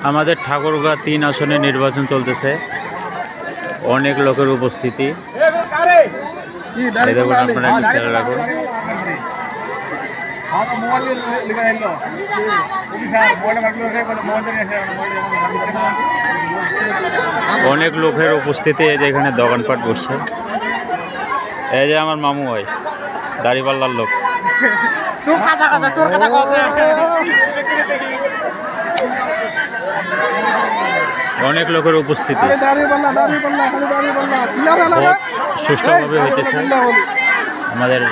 আমাদের ঠাকুরগাঁ 3 আসনে নির্বাচন চলতেছে, অনেক লোকের উপস্থিতি। এই দেখুন, আপনারা একটু খেয়াল রাখুন। অনেক লোকের উপস্থিতি, এই যে এখানে দোকানপাট বসছে। এই যে আমার মামু হয়, দাড়িপাল্লার লোক। অনেক লোকের উপস্থিতি, সুষ্ঠুভাবে হইতেছে আমাদের।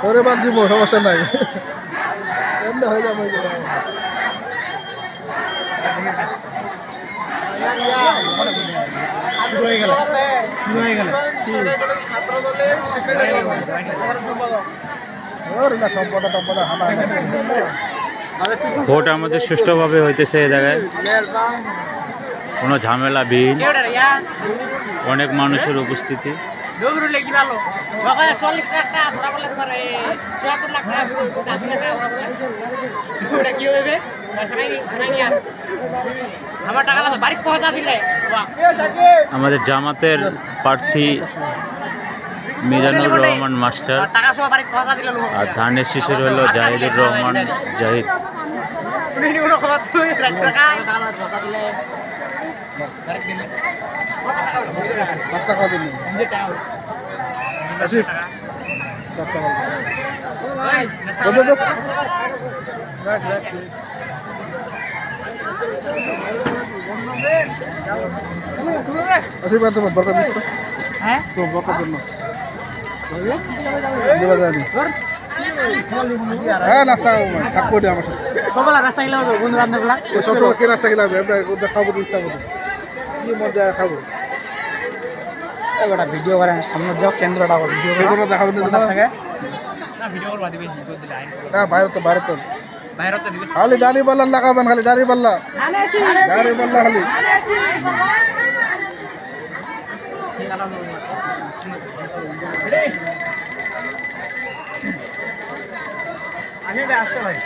ওরে বাদ দিব, সমস্যা নাই, এমনি হয়ে যাবে। ভোট আমাদের সুষ্ঠুভাবে হইতেছে। এই জায়গায় কোনো ঝামেলা বিহীন, অনেক মানুষের উপস্থিতি। আমাদের জামাতের প্রার্থী মিজানুর রহমান মাস্টার, আর ধানের শিশুর হলো জাহিদুর রহমান জাহিদ। বরকত দিচ্ছ, হ্যাঁ বরকত জন্য হ্যাঁ নাস্তা থাকবো আমার সবাই নাস্তা খেলে হবে, বন্ধু বান্ধবরা সবসময় কে নাস্তা খেলে হবে, খাবো ইচ্ছা করবো, কি মজা খাবো। এবার ভিডিও করেন, সামনে যাও কেন্দ্রটা ভিডিও দেখাবো না, বাইরে তো খালি দাড়ি পাল্লা লাগাবেন, খালি দাড়ি পাল্লা খালি। আসতে ভাই